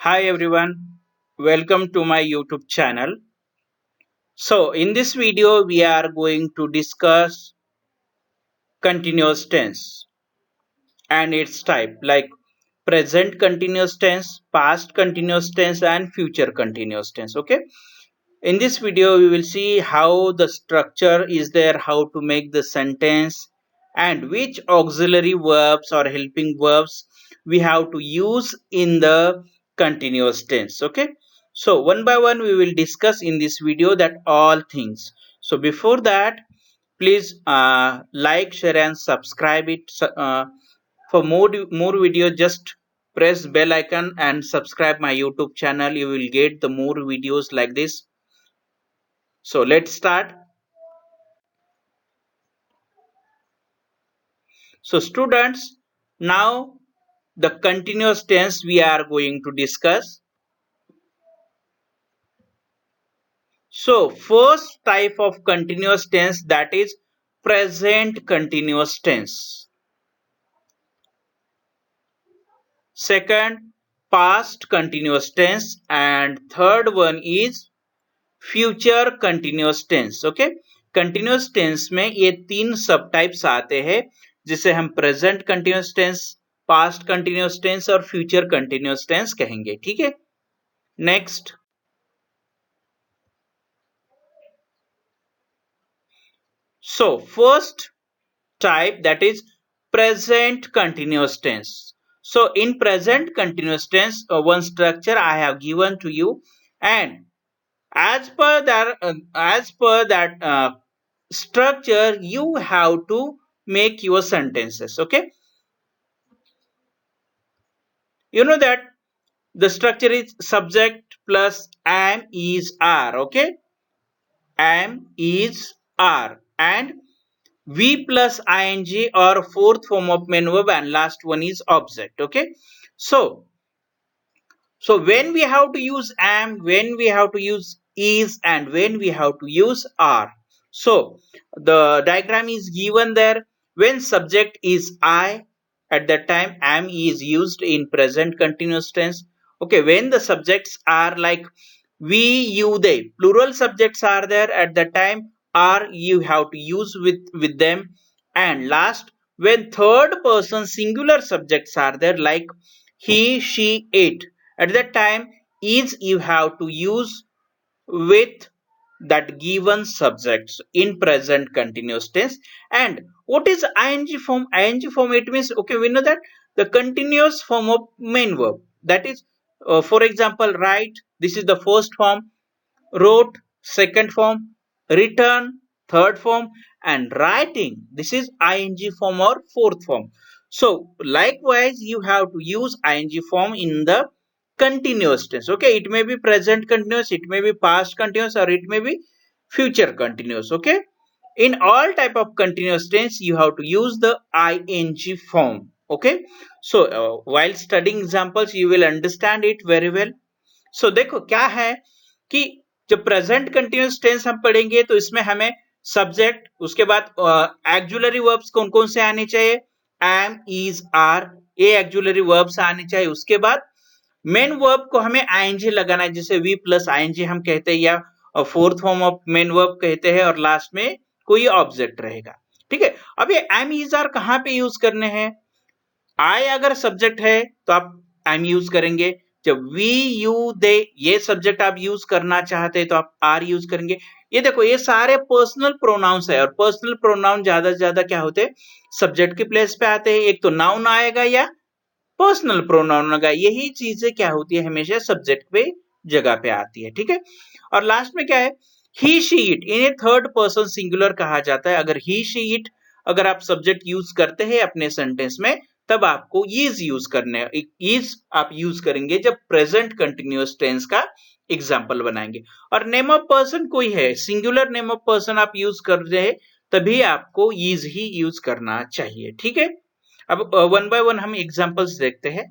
Hi everyone, welcome to my YouTube channel. So in this video we are going to discuss continuous tense and its type like present continuous tense, past continuous tense and future continuous tense. Okay. In this video we will see how the structure is there, how to make the sentence and which auxiliary verbs or helping verbs we have to use in the continuous tense. Okay, so one by one we will discuss in this video that all things. So before that, please like, share and subscribe it. For more video, just press bell icon and subscribe my YouTube channel. You will get the more videos like this. So let's start. So students, now the continuous tense we are going to discuss. So first type of continuous tense, that is present continuous tense. Second, past continuous tense, and third one is future continuous tense. Okay, continuous tense में ये तीन सब types आते हैं जिसे हम present continuous tense, past continuous tense और future continuous tense कहेंगे. ठीक है, next. So first type, that is present continuous tense. So in present continuous tense, one structure I have given to you, and as per that structure you have to make your sentences. Okay, you know that the structure is subject plus am is are. Okay, am is are and V plus ing or fourth form of main verb, and last one is object. Okay, so when we have to use am, when we have to use is, and when we have to use are. So the diagram is given there. When subject is I, at that time am is used in present continuous tense. Okay, when the subjects are like we, you, they, plural subjects are there, at that time are you have to use with them. And last, when third person singular subjects are there like he, she, it, at that time is you have to use with that given subjects in present continuous tense. And what is ing form? Ing form, it means, okay, we know that the continuous form of main verb, that is for example, write, this is the first form, wrote second form, return third form, and writing, this is ing form or fourth form. So likewise you have to use ing form in the continuous tense. Okay, it may be present continuous, it may be past continuous, or it may be future continuous. Okay, in all type of continuous tense you have to use the ing form. Okay, so while studying examples you will understand it very well. So देखो क्या है कि जब present continuous tense हम पढ़ेंगे तो इसमें हमें सब्जेक्ट, उसके बाद एक्जुलरी वर्ब्स कौन कौन से आने चाहिए, एम, इज, आर, ये एक्जुलरी वर्ब्स आने चाहिए. उसके बाद मेन वर्ब को हमें आईएनजी लगाना है, जैसे वी प्लस आईएनजी हम कहते हैं, या fourth form of main verb कहते हैं, और लास्ट में कोई ऑब्जेक्ट रहेगा. ठीक है, अब ये एम, इज, आर कहाँ पे यूज करने हैं. आई अगर सब्जेक्ट है तो आप एम यूज करेंगे. जब वी, यू, दे ये सब्जेक्ट आप यूज करना चाहते हैं तो आप आर यूज करेंगे. ये देखो, ये सारे पर्सनल प्रोनाउंस है, और पर्सनल प्रोनाउन ज्यादा से ज्यादा क्या होते हैं, सब्जेक्ट के प्लेस पे आते हैं. एक तो नाउन आएगा या पर्सनल प्रोनाउन आएगा. यही चीजें क्या होती है, हमेशा सब्जेक्ट पे जगह पे आती है. ठीक है, और लास्ट में क्या है, ही, शी, इट, इन्हें थर्ड पर्सन सिंगुलर कहा जाता है. अगर ही, शी, इट अगर आप सब्जेक्ट यूज करते हैं अपने सेंटेंस में, तब आपको इज यूज करने, इज आप यूज करेंगे जब प्रेजेंट कंटिन्यूअस टेंस का एग्जाम्पल बनाएंगे. और नेम ऑफ पर्सन कोई है, सिंगुलर नेम ऑफ पर्सन आप यूज कर रहे हैं, तभी आपको इज ही यूज करना चाहिए. ठीक है, अब वन बाय वन हम एग्जांपल्स देखते हैं.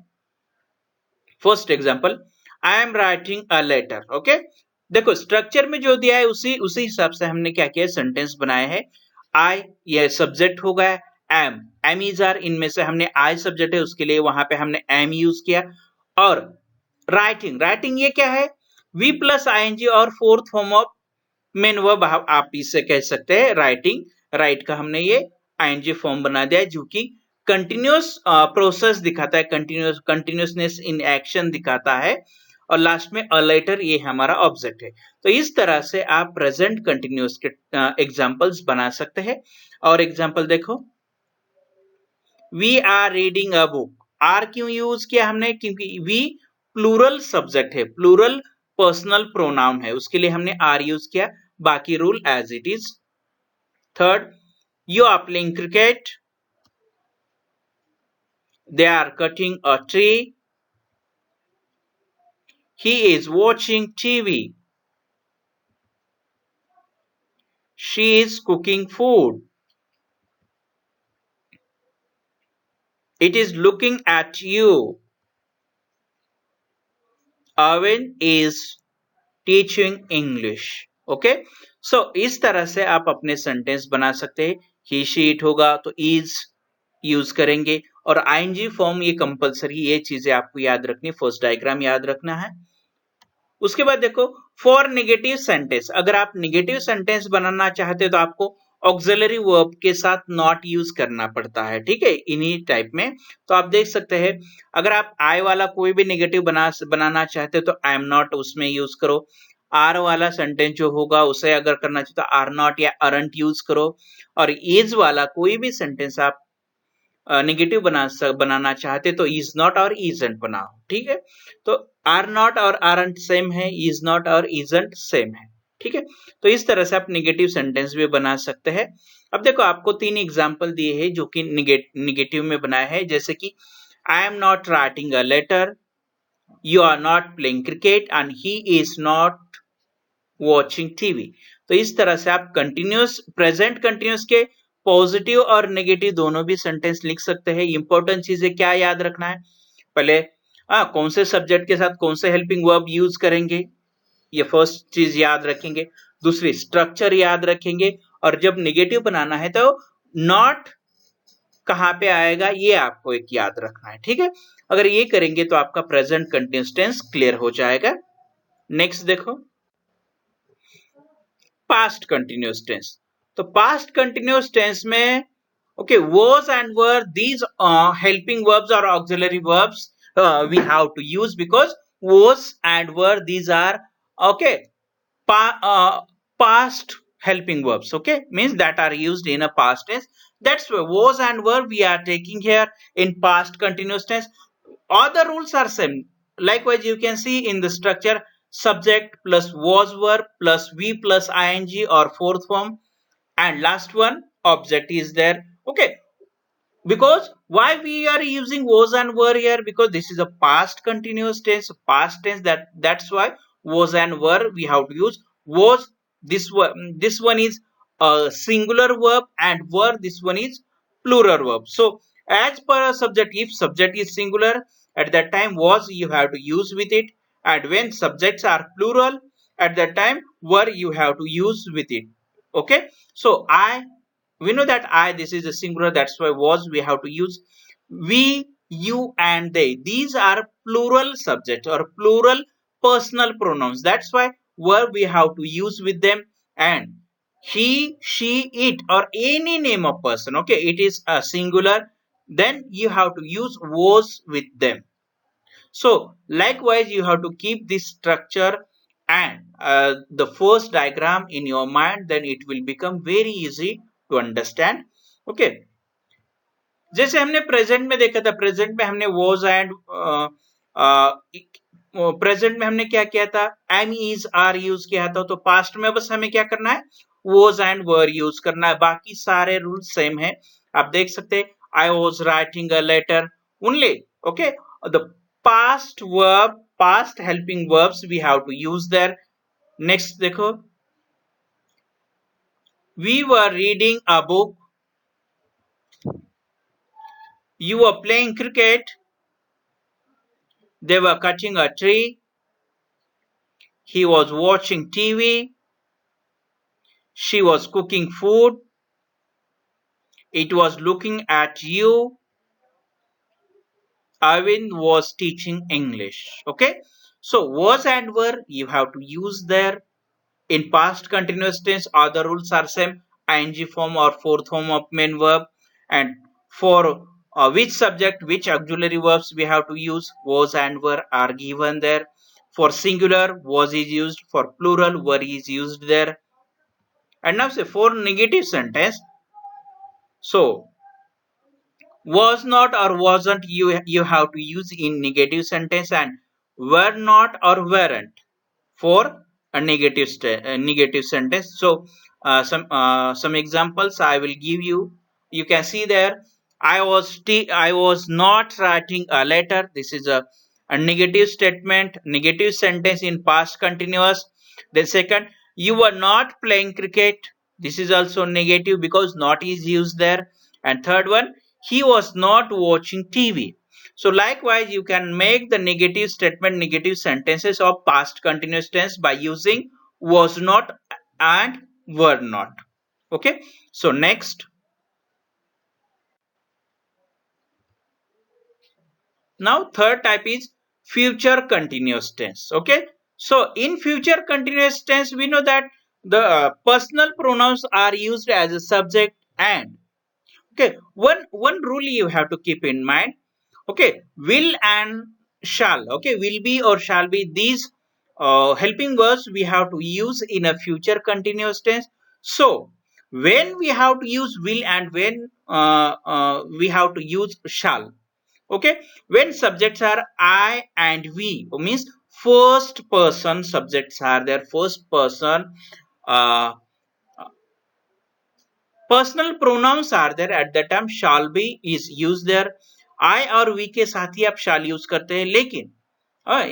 First example, I am writing a letter. Okay, देखो स्ट्रक्चर में जो दिया है उसी हिसाब से हमने क्या किया, सेंटेंस बनाए हैं. आई ये सब्जेक्ट हो गया, एम इज आर, इनमें से हमने आई सब्जेक्ट है उसके लिए वहां पे हमने एम यूज किया, और राइटिंग ये क्या है? वी प्लस आईएनजी और fourth form of main verb आप इससे कह सकते हैं राइटिंग। राइट का हमने ये आईएनजी फॉर्म बना दिया है जो कि कंटिन्यूस प्रोसेस दिखाता है, कंटिन्यूसनेस इन एक्शन दिखाता है, और लास्ट में अ लेटर ये हमारा ऑब्जेक्ट है। तो इस तरह से आप प्रेजेंट कंटिन्यूस के एग्जांपल्स बना सकते हैं। और एग्जांपल देखो, we are reading a book. Are क्यों यूज किया हमने? क्योंकि वी प्लूरल सब्जेक्ट है, प्लूरल पर्सनल प्रोनाउन है, उसके लिए हमने आर यूज किया। बाकी rule as it is. Third, you are playing cricket, they are cutting a tree, he is watching TV, she is cooking food, it is looking at you, Arvind is teaching English. Okay, so इस तरह से आप अपने sentence बना सकते हैं। ही she it होगा तो इज यूज करेंगे, और आईएनजी फॉर्म ये कंपलसरी, ये चीजें आपको याद रखनी, फर्स्ट डायग्राम याद रखना है। उसके बाद देखो, फॉर नेगेटिव सेंटेंस, अगर आप नेगेटिव सेंटेंस बनाना चाहते हो तो आपको ऑक्सिलरी वर्ब के साथ नॉट यूज करना पड़ता है, ठीक है, इन्हीं टाइप में। तो आप देख सकते हैं, अगर आप आई वाला कोई भी नेगेटिव बनाना चाहते हो तो आई एम नॉट उसमें यूज करो। आर वाला सेंटेंस जो होगा उसे अगर करना चाहिए तो आर नॉट या अरंट यूज करो। और इज वाला कोई भी सेंटेंस आप निगेटिव बनाना चाहते तो इज नॉट और इजंट बनाओ, ठीक है। तो आर नॉट और आरंट सेम है, इज नॉट और इजंट सेम है, ठीक है। तो इस तरह से आप निगेटिव सेंटेंस भी बना सकते हैं। अब देखो, आपको 3 एग्जांपल दिए हैं जो कि निगेटिव में बनाया है, जैसे कि I am not writing a letter, you are not playing cricket and he is not watching TV. तो इस तरह से आप कंटिन्यूस, प्रेजेंट कंटिन्यूस के पॉजिटिव और नेगेटिव दोनों भी सेंटेंस लिख सकते हैं। इंपॉर्टेंट चीजें क्या याद रखना है? पहले कौन से सब्जेक्ट के साथ कौन से हेल्पिंग वर्ब यूज करेंगे, ये फर्स्ट चीज याद रखेंगे। दूसरी, स्ट्रक्चर याद रखेंगे, और जब नेगेटिव बनाना है तो नॉट कहां पे आएगा ये आपको एक याद रखना है, ठीक है। अगर ये करेंगे तो आपका प्रेजेंट कंटिन्यूस टेंस क्लियर हो जाएगा। नेक्स्ट देखो, पास्ट कंटिन्यूस टेंस। तो पास्ट कंटिन्यूस टेंस में okay, was and were, these helping verbs or auxiliary verbs we have to use, because was and were, these are okay, past helping verbs, okay, means that are used in a past tense. That's why was and were we are taking here in past continuous tense. All the rules are same. Likewise, you can see in the structure, subject plus was were plus we plus ing or fourth form, and last one object is there, okay. Because why we are using was and were here? Because this is a past continuous tense, past tense, that's why was and were we have to use. Was, this one is a singular verb, and were, this one is plural verb. So as per a subject, if subject is singular, at that time was you have to use with it, and when subjects are plural, at that time were you have to use with it, okay. So I, we know that I, this is a singular, that's why was we have to use. We, you and they, these are plural subject or plural personal pronouns, that's why were we have to use with them. And he, she, it, or any name of person, okay, it is a singular, then you have to use was with them. So likewise, you have to keep this structure and the first diagram in your mind, then it will become very easy to understand, okay. जैसे हमने present में देखा था, present में हमने was and, present में हमने क्या किया था, एम, इज, आर यूज किया था। तो पास्ट में बस हमें क्या करना है, वॉज एंड वर यूज करना है, बाकी सारे रूल सेम है। आप देख सकते हैं, I was writing a letter only, okay. The past verb, past helping verbs we have to use there. Next देखो, we were reading a book, you were playing cricket, they were cutting a tree, he was watching TV, she was cooking food, it was looking at you, Arvind was teaching English. Okay, so was and were you have to use there. In past continuous tense, other rules are same: ing form or fourth form of main verb. And for which subject, which auxiliary verbs we have to use, was and were are given there. For singular, was is used. For plural, were is used there. And now say for negative sentence, so was not or wasn't you have to use in negative sentence, and were not or weren't for a negative sentence. So some examples I will give you. You can see there, I was not writing a letter. This is a negative statement, negative sentence in past continuous. Then second, you were not playing cricket. This is also negative because not is used there. And third one, he was not watching TV. So likewise, you can make the negative statement, negative sentences of past continuous tense by using was not and were not. Okay. So next, now third type is future continuous tense. Okay. So in future continuous tense, we know that the personal pronouns are used as a subject and. Okay. One rule you have to keep in mind. Okay, will and shall. Okay, will be or shall be, these helping verbs we have to use in a future continuous tense. So when we have to use will and when we have to use shall. Okay, when subjects are I and we, means first person subjects are there, first person. uh, Personal pronouns are there, at that time shall be is used there. I और we के साथ ही आप shall use करते हैं, लेकिन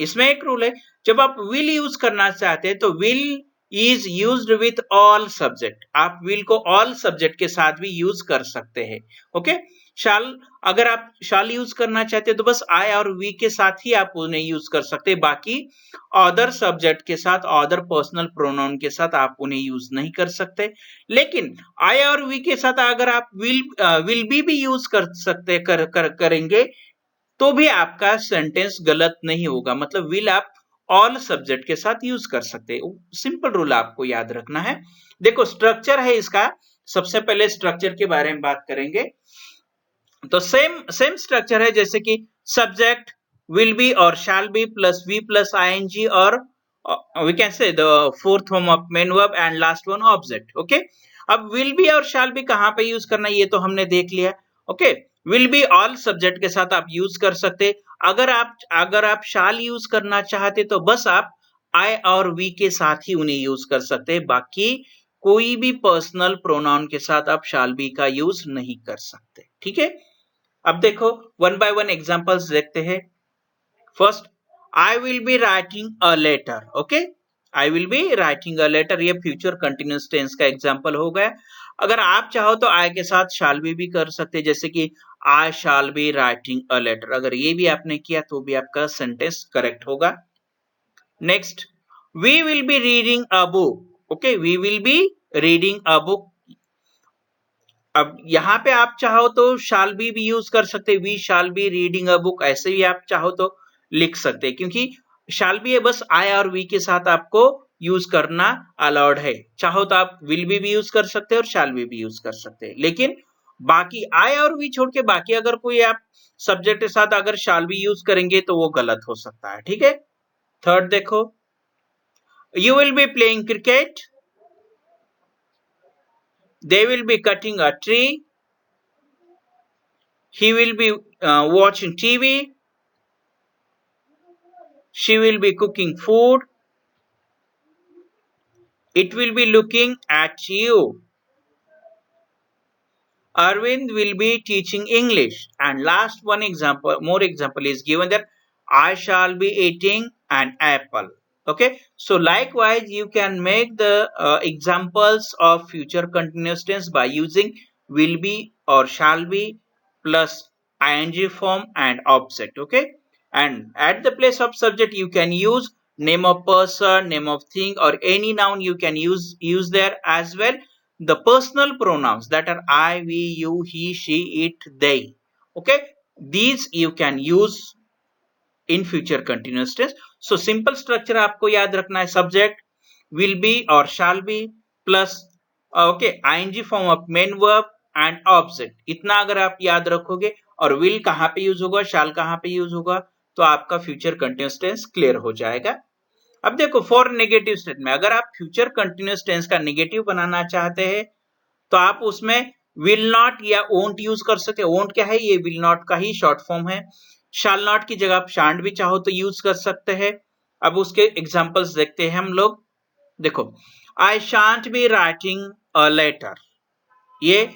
इसमें एक rule है, जब आप will यूज करना चाहते हैं तो will is used with all subject. आप will को all subject के साथ भी यूज कर सकते हैं. ओके, शाल अगर आप शाल यूज करना चाहते हैं तो बस आई और वी के साथ ही आप उन्हें यूज कर सकते हैं, बाकी अदर सब्जेक्ट के साथ, अदर पर्सनल प्रोनाउन के साथ आप उन्हें यूज नहीं कर सकते. लेकिन आई और वी के साथ अगर आप विल भी यूज कर सकते करेंगे तो भी आपका सेंटेंस गलत नहीं होगा. मतलब विल आप ऑल सब्जेक्ट के साथ यूज कर सकते हैं. सिंपल रूल आपको याद रखना है. देखो स्ट्रक्चर है इसका. सबसे पहले स्ट्रक्चर के बारे में बात करेंगे. तो सेम स्ट्रक्चर है जैसे कि सब्जेक्ट विल बी और shall be plus V plus ING, और we can say the fourth form of main verb and last one object. Okay, अब विल बी और शैल बी कहां पे यूज करना ये तो हमने देख लिया. Okay, will be all subject के साथ आप यूज कर सकते. अगर आप शाल यूज करना चाहते तो बस आप आई और वी के साथ ही उन्हें यूज कर सकते हैं, बाकी कोई भी पर्सनल प्रोनाउन के साथ आप शाल बी का यूज नहीं कर सकते. ठीक है, अब देखो वन बाय वन एग्जांपल्स देखते हैं. First, I will be writing a letter. Okay, I will be writing a letter, ये फ्यूचर कंटिन्यूअस टेंस का एग्जांपल हो गया. अगर आप चाहो तो आई के साथ शाल भी कर सकते हैं, जैसे कि I shall be writing a letter. अगर ये भी आपने किया तो भी आपका सेंटेंस करेक्ट होगा. Next, we will be reading a book. Okay, we will be reading a book. अब यहाँ पे आप चाहो तो शाल भी यूज कर सकते, we shall be reading a book, ऐसे भी आप चाहो तो लिख सकते, क्योंकि शाल भी है बस आई और वी के साथ आपको यूज करना अलाउड है. चाहो तो आप विल भी यूज कर सकते हैं और शाल भी यूज कर सकते हैं, लेकिन बाकी आई और वी छोड़ के बाकी अगर कोई आप सब्जेक्ट के साथ अगर शाल भी यूज करेंगे तो वो गलत हो सकता है. ठीक है. थर्ड देखो, you will be playing cricket, they will be cutting a tree, he will be watching TV, she will be cooking food, it will be looking at you, Arvind will be teaching English. And last one example, more example is given that I shall be eating an apple. Okay, so likewise you can make the examples of future continuous tense by using will be or shall be plus ing form and object. Okay, and at the place of subject you can use name of person, name of thing, or any noun you can use there as well. The personal pronouns that are I, we, you, he, she, it, they. Okay, these you can use in future continuous tense. So simple structure आपको याद रखना है, subject will be or shall be plus okay ing form of main verb and object. इतना अगर आप याद रखोगे, और will कहाँ पे यूज होगा, shall कहाँ पे यूज होगा, तो आपका फ्यूचर कंटिन्यूस टेंस क्लियर हो जाएगा। अब देखो फॉर नेगेटिव स्टेटमेंट, अगर आप फ्यूचर कंटिन्यूस टेंस का नेगेटिव बनाना चाहते हैं तो आप उसमें विल नॉट या ओंट यूज कर सकते। ओंट क्या है, ये विल नॉट का ही शॉर्ट फॉर्म है। शाल नॉट की जगह आप शांट भी चाहो तो यूज कर सकते हैं। अब उसके एग्जांपल्स देखते हैं हम लोग। देखो, I shan't be writing a letter, ये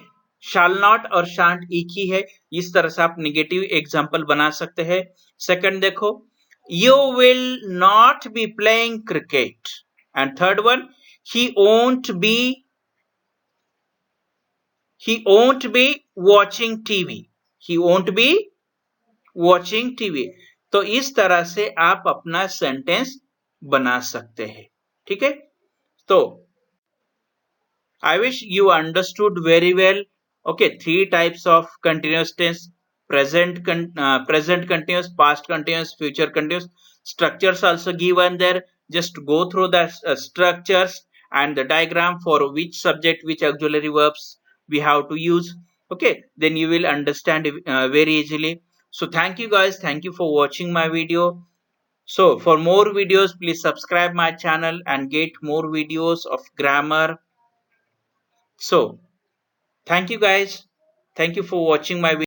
शाल नॉट और शांट एक ही है। इस तरह से आप निगेटिव एग्जांपल बना सकते हैं। सेकंड देखो, you will not be playing cricket. And third one, he won't be he won't be watching TV, he won't be watching TV। तो इस तरह से आप अपना सेंटेंस बना सकते हैं, ठीक है। तो I wish you understood very well. Okay, three types of continuous tense: present continuous, past continuous, future continuous. Structures also given there. Just go through the structures and the diagram for which subject, which auxiliary verbs we have to use. Okay, then you will understand very easily. So thank you guys. Thank you for watching my video. So for more videos, please subscribe my channel and get more videos of grammar. So thank you guys. Thank you for watching my video.